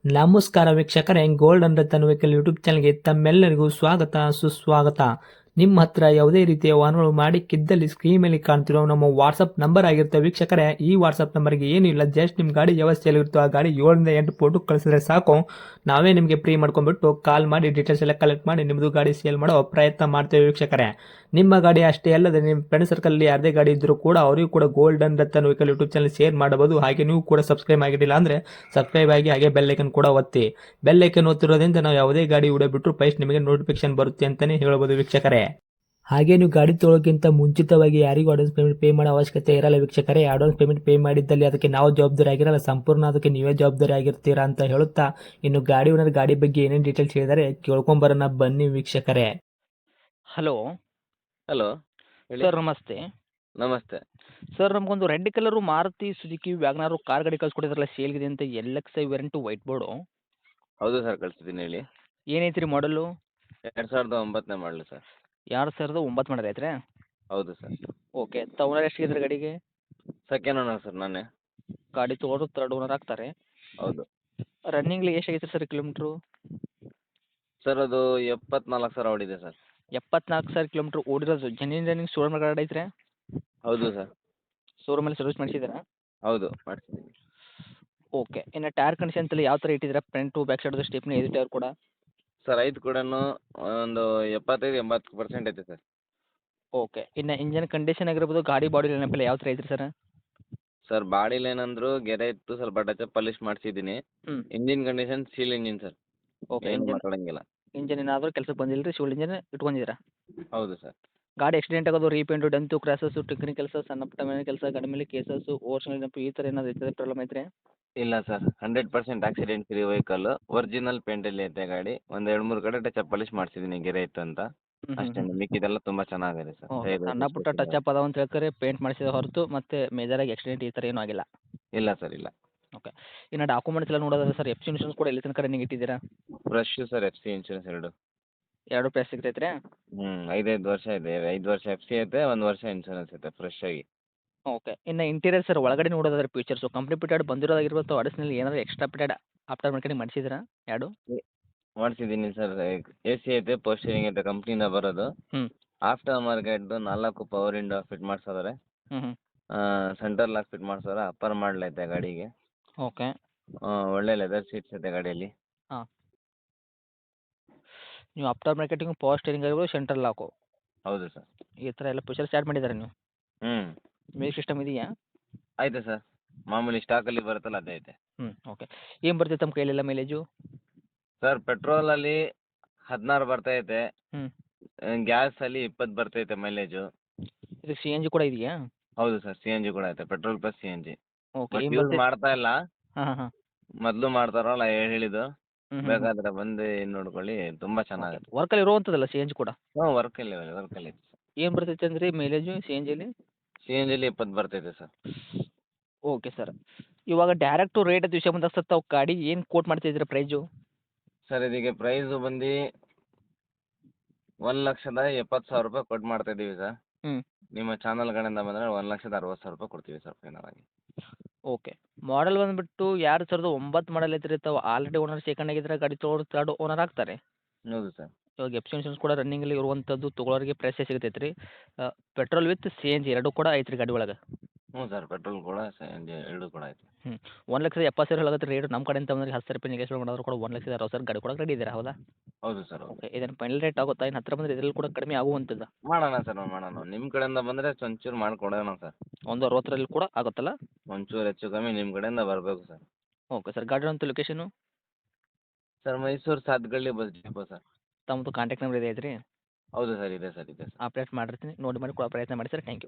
ನಮಸ್ಕಾರ ವೀಕ್ಷಕರೇ, golden Ratan vehicle YouTube ಚಾನಲ್ಗೆ ತಮ್ಮೆಲ್ಲರಿಗೂ ಸ್ವಾಗತ ಸುಸ್ವಾಗತ. ನಿಮ್ಮ ಹತ್ರ ಯಾವುದೇ ರೀತಿಯ ವಾಹನಗಳು ಮಾಡಿಕ್ಕಿದ್ದಲ್ಲಿ ಸ್ಕ್ರೀನ್ ಮೇಲೆ ಕಾಣ್ತಿರೋ ನಮ್ಮ ವಾಟ್ಸಪ್ ನಂಬರ್ ಆಗಿರುತ್ತೆ ವೀಕ್ಷಕರೇ. ಈ ವಾಟ್ಸಪ್ ನಂಬರ್ಗೆ ಏನಿಲ್ಲ, ಜಸ್ಟ್ ನಿಮ್ಮ ಗಾಡಿ ವ್ಯವಸ್ಥೆಯಲ್ಲಿರುತ್ತೋ ಆ ಗಾಡಿ 7 ರಿಂದ 8 ಫೋಟೋ ಕಳಿಸಿದ್ರೆ ಸಾಕು, ನಾವೇ ನಿಮಗೆ ಫ್ರೀ ಮಾಡ್ಕೊಂಡ್ಬಿಟ್ಟು ಕಾಲ್ ಮಾಡಿ ಡೀಟೇಲ್ಸ್ ಎಲ್ಲ ಕಲೆಕ್ಟ್ ಮಾಡಿ ನಿಮ್ಮದು ಗಾಡಿ ಸೇಲ್ ಮಾಡೋ ಪ್ರಯತ್ನ ಮಾಡ್ತೇವೆ ವೀಕ್ಷಕರೇ. ನಿಮ್ಮ ಗಾಡಿ ಅಷ್ಟೇ ಅಲ್ಲದೆ ನಿಮ್ಮ ಫ್ರೆಂಡ್ ಸರ್ಕಲ್ ಯಾರದೇ ಗಾಡಿ ಇದ್ದರೂ ಕೂಡ ಅವರಿಗೂ ಕೂಡ golden Ratan vehicle YouTube channel share ಮಾಡಬಹುದು. ಹಾಗೆ ನೀವು ಕೂಡ ಸಬ್ಸ್ಕ್ರೈಬ್ ಆಗಿರಲಿಲ್ಲ ಅಂದರೆ ಸಬ್ಸ್ಕ್ರೈಬ್ ಆಗಿ ಹಾಗೆ ಬೆಲ್ ಐಕನ್ ಕೂಡ ಒತ್ತಿ. ಬೆಲ್ ಐಕನ್ ಒತ್ತಿರೋದ್ರಿಂದ ನಾವು ಯಾವುದೇ ಗಾಡಿ ವಿಡಿಯೋ ಬಿಟ್ಟರು ಫಸ್ಟ್ ನಿಮಗೆ ನೋಟಿಫಿಕೇಶನ್ ಬರುತ್ತೆ ಅಂತಲೇ ಹೇಳ್ಬೋದು ವೀಕ್ಷಕರೇ. ಹಾಗೆ ನೀವು ಗಾಡಿ ತೊಳೋಕ್ಕಿಂತ ಮುಂಚಿತವಾಗಿ ಯಾರಿಗೂ ಅಡ್ವಾನ್ಸ್ ಪೇಮೆಂಟ್ ಪೇ ಮಾಡೋ ಅವಶ್ಯಕತೆ ಇರಲ್ಲ ವೀಕ್ಷಕರೇ. ಅಡ್ವಾನ್ಸ್ ಪೇಮೆಂಟ್ ಪೇ ಮಾಡಿದ್ದಲ್ಲಿ ಅದಕ್ಕೆ ನಾವು ಜವಾಬ್ದಾರಿ ಆಗಿರಲ್ಲ, ಸಂಪೂರ್ಣ ಅದಕ್ಕೆ ನೀವೇ ಜವಾಬ್ದಾರಿ ಆಗಿರ್ತೀರಾ ಅಂತ ಹೇಳುತ್ತಾ, ಇನ್ನು ಗಾಡಿ ಓನರ್ ಗಾಡಿ ಬಗ್ಗೆ ಏನೇನು ಡೀಟೇಲ್ಸ್ ಹೇಳಿದರೆ ಕೇಳ್ಕೊಂಬರೋಣ ಬನ್ನಿ ವೀಕ್ಷಕರೇ. ಹಲೋ ಹಲೋ ಹೇಳಿ. ಸರ್, ನಮಸ್ತೆ. ನಮಸ್ತೆ. ಸರ್, ನಮಗೊಂದು red colour Maruti Suzuki wagon R car ಗಾಡಿ ಕಳ್ಸಿಕೊಟ್ಟಿದ್ರಲ್ಲ ಸೇಲ್ಗಿದೆ ಅಂತ, LX ವೇರಿಯಂಟು ವೈಟ್ ಬೋರ್ಡು. ಹೌದು ಸರ್, ಕಳಿಸಿದ್ದೀನಿ ಹೇಳಿ. ಏನೈತ್ರಿ ಮಾಡಲು? 2009ನೇ ಮಾಡಲು ಸರ್. 2009 ಮಾಡಲ್ ಐತ್ರಿ? ಹೌದು ಸರ್. ಓಕೆ. ಓನರ್ ಎಷ್ಟಿದ್ರೆ ಗಾಡಿಗೆ? ಸೆಕೆಂಡ್ ಓನರ್ ಸರ್ ನಾನೇ. ಗಾಡಿ ತೊಗೊಂಡು ತರ್ಡ್ ಓನರ್ ಆಗ್ತಾರೆ. ಹೌದು ರನ್ನಿಂಗ್ಲಿ ಎಷ್ಟಾಗೈತೆ ಸರ್ ಕಿಲೋಮೀಟ್ರು? ಸರ್, ಅದು 74,000 ಓಡಿದೆ ಸರ್. 74,000 ಕಿಲೋಮೀಟ್ರ್ ಓಡಿರೋದು. ಜೆನ್ಯೂನ್ ರನ್ನಿಂಗ್ ಶೋರೂಮ್ ಗಾಡಿ ಐತ್ರಿ? ಹೌದು ಸರ್. ಶೋರೂಮಲ್ಲಿ ಸರ್ವಿಸ್ ಮಾಡಿಸಿದ್ದೀರಾ? ಹೌದು ಮಾಡಿಸಿದ್ದೀನಿ. ಓಕೆ. ಇನ್ನು ಟೈರ್ ಕಂಡೀಷನ್ ಎಲ್ಲ ಯಾವ ಥರ ಇಟ್ಟಿದ್ದೀರಾ? ಫ್ರಂಟು ಬ್ಯಾಕ್ ಸೈಡ್ದು ಸ್ಟೆಪ್ನಿ ಐದು ಟೈರ್ ಕೂಡ? ಸರ್, ಐದು ಕೂಡ ಒಂದು 75-80% ಐತೆ ಸರ್. ಓಕೆ. ಇನ್ನು ಇಂಜನ್ ಕಂಡೀಷನ್ ಆಗಿರ್ಬೋದು, ಗಾಡಿ ಬಾಡಿ ಲೈನಪ್ಪೆಲ್ಲ ಯಾವ ಥರ ಐತ್ರಿ ಸರ್? ಸರ್, ಬಾಡಿಲಿ ಏನಂದ್ರು ಗೆರೆ ಇತ್ತು, ಸ್ವಲ್ಪ ಟಚ್ ಪಾಲಿಶ್ ಮಾಡಿಸಿದ್ದೀನಿ. ಹ್ಞೂ. Engine condition seal engine sir. Okay. ಏನು ಮಾತಾಡಂಗಿಲ್ಲ. ಇಂಜನ್ ಏನಾದರೂ ಕೆಲಸಕ್ಕೆ ಬಂದಿಲ್ಲ ರೀ? ಶಿವಲ್ ಇಂಜನ್ ಇಟ್ಕೊಂಡಿದ್ದೀರಾ? ಹೌದು ಸರ್. ಗಾಡಿ ಆಕ್ಸಿಡೆಂಟ್ ಆಗೋದು, ರೀಪೇಂಟು, ಡೆಂತು, ಕ್ರ್ಯಾಸಸ್ಸು, ಟಿಂಕರಿಂಗ್ ಕೆಲಸ, ಸಣ್ಣ ಪುಟ್ಟ ಮನೆ ಕೆಲಸ, ಗಾಡಿ ಮೇಲೆ ಕೇಸಸ್ಸು, ಓವರ್ಸ್ನಲ್ಲಿ ನೆನಪು, ಈ ಥರ ಏನಾದ್ರು ಇರ್ತದೆ ಪ್ರಾಬ್ಲಮ್ ಐತ್ರಿ? ಇಲ್ಲ sir, 100% accident free vehicle. Original ಪೇಂಟಲ್ಲಿ ಐತೆ ಗಾಡಿ. ಒಂದು 2-3 ಕಡೆ ಟಚ್ ಪಾಲಿಶ್ ಮಾಡಿಸಿದ್ದೀನಿ ಗೆರೆ ಇತ್ತು ಅಂತ. ಹ್ಞೂ ಹ್ಞೂ ಅಷ್ಟೇ, ಹ್ಞೂ. ಮಿಕ್ಕಿದೆಲ್ಲ ತುಂಬ ಚೆನ್ನಾಗಿದೆ ಸರ್. ಓಕೆ. ಸಣ್ಣ ಪುಟ್ಟ ಟಚ್ ಅಪ್ ಅದಾವ ಅಂತ ಹೇಳ್ತಾರೆ, ಪೇಂಟ್ ಮಾಡಿಸಿದ ಹೊರತು ಮತ್ತೆ ಮೇಜರಾಗಿ ಆಕ್ಸಿಡೆಂಟ್ ಈ ಥರ ಏನೂ ಆಗಿಲ್ಲ? ಇಲ್ಲ ಸರ್, ಇಲ್ಲ. ಓಕೆ. ಇನ್ನು ಡಾಕ್ಯುಮೆಂಟ್ಸ್ ಎಲ್ಲ ನೋಡೋದಾದ್ರೆ ಸರ್, ಎಫ್ ಸಿ ಇನ್ಶೂರೆನ್ಸ್ ಕೂಡ ಎಲ್ಲಿ ತನಕ ರನ್ನಿಂಗ್ ಇಟ್ಟಿದ್ದೀರಾ? Fresh sir, F C insurance ಎರಡು. ಎರಡು ಪ್ಲೇಸ್ ಸಿಗ್ತೈತ್ರಿ? 5 ವರ್ಷ ಇದೆ. 5 ವರ್ಷ ಎಫ್ ಸಿ ಐತೆ, 1 ವರ್ಷ ಇನ್ಶೂರೆನ್ಸ್ ಐತೆ ಫ್ರೆಶ್ ಆಗಿ. ಓಕೆ. ಇನ್ನು ಇಂಟೀರಿಯರ್ ಸರ್, ಒಳಗಡೆ ನೋಡೋದಾದ್ರೆ ಫೀಚರ್ಸು ಕಂಪ್ನಿ ಪಿಟೆಡ್ ಬಂದಿರೋದಾಗಿರ್ಬೋದು, ಅಡಿಷನಲ್ ಏನಾದರೂ ಎಕ್ಸ್ಟ್ರಾ ಪಿಟೆಡ್ ಆಫ್ಟರ್ ಮಾರ್ಕೆಟಿಂಗ್ ಮಾಡಿಸಿದ್ದೀರಾ ಎರಡು? ಮಾಡಿಸಿದ್ದೀನಿ ಸರ್. ಎ ಸಿ ಐತೆ, ಪೋಸ್ಟರಿಂಗ್ ಐತೆ, ಕಂಪ್ನಿಯಿಂದ ಬರೋದು. ಹ್ಞೂ ಆಫ್ಟರ್ ಮಾರ್ಕೆಟ್ದು 4 ಪವರ್ ವಿಂಡೋ ಫಿಟ್ ಮಾಡಿಸೋದ್ರೆ. ಹ್ಞೂ ಹ್ಞೂ. ಸೆಂಟರ್ ಲಾಕ್ ಫಿಟ್ ಮಾಡಿಸೋರೆ. ಅಪ್ಪರ್ ಮಾಡಲ್ ಐತೆ ಗಾಡಿಗೆ. ಓಕೆ. ಒಳ್ಳೆ ಲೆದರ್ ಸೀಟ್ಸ್ ಐತೆ ಗಾಡಿಯಲ್ಲಿ. ಹಾಂ. ನೀವು ಆಫ್ಟರ್ ಮಾರ್ಕೆಟಿಂಗ್ ಪವರ್ ಸ್ಟೇರಿಂಗ್ ಆಗಿರ್ಬೋದು, ಸೆಂಟ್ರಲ್ ಲಾಕು, ಹೌದು ಸರ್. ಈ ಥರ ಎಲ್ಲ ಫೀಚರ್ಸ್ ಆ್ಯಡ್ ಮಾಡಿದ್ದಾರೆ ನೀವು? ಹ್ಞೂ ಮ್ಯೂಸಿಕ್ ಸಿಸ್ಟಮ್ ಇದೆಯಾ? ಐತೆ ಸರ್. ಮಾಮೂಲಿ ಸ್ಟಾಕಲ್ಲಿ ಬರುತ್ತಲ್ಲ ಅದೇ ಐತೆ. ಹ್ಞೂ. ಓಕೆ. ಏನು ಬರ್ತೈತೆ ತಮ್ಮ ಕೈಲೆಲ್ಲ ಮೈಲೇಜು? ಸರ್, ಪೆಟ್ರೋಲಲ್ಲಿ 16 ಬರ್ತೈತೆ. ಹ್ಞೂ. ಗ್ಯಾಸಲ್ಲಿ 20 ಬರ್ತೈತೆ ಮೈಲೇಜು. ಇದಕ್ಕೆ ಸಿ ಎನ್ ಜಿ ಕೂಡ ಇದೆಯಾ? ಹೌದು ಸರ್, ಸಿ ಎನ್ ಜಿ ಕೂಡ ಐತೆ. Petrol plus C N G. Okay. But ಏನು ಯೂಸ್ ಬರ್ತೈತೆ? ಮಾಡ್ತಾ ಇಲ್ಲ. ಹಾಂ ಹಾಂ ಹಾಂ. ಮೊದಲು ಮಾಡ್ತಾರಲ್ಲ ಹೇಳಿದ್ದು. ಹ್ಞೂ ಹ್ಞೂ. ಬೇಕಾದ್ರೆ ಬಂದು ನೋಡ್ಕೊಳ್ಳಿ, ತುಂಬ ಚೆನ್ನಾಗೈತೆ. ವರ್ಕಲ್ಲಿ ಇರುವಂಥದ್ದಲ್ಲ ಸಿ ಎನ್ ಜಿ ಕೂಡ? ಹ್ಞೂ, ವರ್ಕಲ್ಲಿ ಐತೆ ಸರ್. ಏನು ಬರ್ತೈತೆ ಅಂದ್ರಿ ಮೈಲೇಜು ಸಿ ಎನ್ ಜಿಲಿ? ಸಿ ಎನ್ ಜಿಲಿ 20 ಬರ್ತೈತೆ ಸರ್. Okay sir. ಇವಾಗ ಡೈರೆಕ್ಟು ರೇಟ್ ವಿಷಯ ಬಂದಾಗ ಸರ್, ತಾವು ಗಾಡಿ ಏನು ಕೋಟ್ ಮಾಡ್ತಿದ್ದೀರಾ ಪ್ರೈಜು? ಸರ್, ಇದಕ್ಕೆ ಪ್ರೈಸು ಬಂದು 1,70,70,000 ರೂಪಾಯಿ ಕೊಟ್ಟು ಮಾಡ್ತಾ ಇದ್ದೀವಿ ಸರ್. ಹ್ಞೂ. ನಿಮ್ಮ ಚಾನಲ್ ಕಡೆಯಿಂದ ಬಂದರೆ 1,60,000 ರೂಪಾಯಿ ಕೊಡ್ತೀವಿ ಸರ್ ಫೈನಲ್ ಆಗಿ. ಓಕೆ. ಮಾಡಲ್ ಬಂದುಬಿಟ್ಟು 2009 ಮಾಡಲ್ ಐತ್ರಿ. ತಾವು ಆಲ್ರೆಡಿ ಓನರ್ ಸೆಕೆಂಡ್ ಆಗಿದ್ರೆ, ಗಾಡಿ ತೊಗೊಳೋರು ತರ್ಡ್ ಓನರ್ ಆಗ್ತಾರೆ. ಹೌದು ಸರ್. ಇವಾಗ ಎಫ್ ಸಿ ಇನ್ಶೂರೆನ್ಸ್ ಕೂಡ ರನ್ನಿಂಗಲ್ಲಿ ಇರುವಂಥದ್ದು, ತೊಗೊಳೋರಿಗೆ ಪ್ರೈಸೇ ಸಿಗ್ತೈತೆ ರೀ. Petrol with C N G ಎರಡೂ ಕೂಡ ಐತ್ರಿ ಗಾಡಿ ಒಳಗೆ? ಹ್ಞೂ ಸರ್, ಪೆಟ್ರೋಲ್ ಕೂಡ ಸಿ ಎನ್ ಜಿ ಎರಡೂ ಕೂಡ ಐತೆ. ಹ್ಞೂ. 1,70,000 ಹೇಳಕತ್ತೀರಿ ರೇಟು. ನಮ್ಮ ಕಡೆಯಿಂದ ಬಂದ್ರೆ 10,000 ರೂಪಾಯಿ ನೆಗೆಶ್ವಲ್ ಮಾಡೋರು ಕೂಡ 1,60,000 ಗಾಡಿ ಕೊಡಕ್ಕೆ ರೆಡಿ ಇದ್ದೀರಾ, ಹೌದಾ? ಹೌದು ಸರ್, ಹೌದು. ಓಕೆ. ಇದನ್ನು ಫೈನಲ್ ರೇಟ್ ಆಗುತ್ತಾ? ಇನ್ನು ಹತ್ತಿರ ಬಂದರೆ ಇದರಲ್ಲಿ ಕೂಡ ಕಡಿಮೆ ಆಗುವಂಥದ್ದು? ಮಾಡೋಣ ಸರ್, ಮಾಡೋಣ. ನಿಮ್ಮ ಕಡೆಯಿಂದ ಬಂದರೆ ಒಂಚೂರು ಮಾಡಿಕೊಡೋಣ ಸರ್. ಒಂದು 60ರಲ್ಲಿ ಕೂಡ ಆಗುತ್ತಲ್ಲ? ಒಂಚೂರು ಹೆಚ್ಚು ಕಮ್ಮಿ ನಿಮ್ಮ ಕಡೆಯಿಂದ ಬರಬೇಕು ಸರ್. Okay sir. ಗಾಡಿ ಇರೋಂಥ location? Sir, Mysuru Sathagalli bus depot sir. ತಮ್ಮದು ಕಾಂಟ್ಯಾಕ್ಟ್ ನಂಬರ್ ಇದೆ ಐತ್ರಿ? ಹೌದು ಸರ್, ಇದೆ ಸರ್, ಇದೆ ಸರ್. ಅಪ್ಡೇಟ್ ಮಾಡಿರ್ತೀನಿ, ನೋಡಿ ಮಾಡಿ ಕೊಡೋ ಪ್ರಯತ್ನ ಮಾಡಿ ಸರ್. Thank you.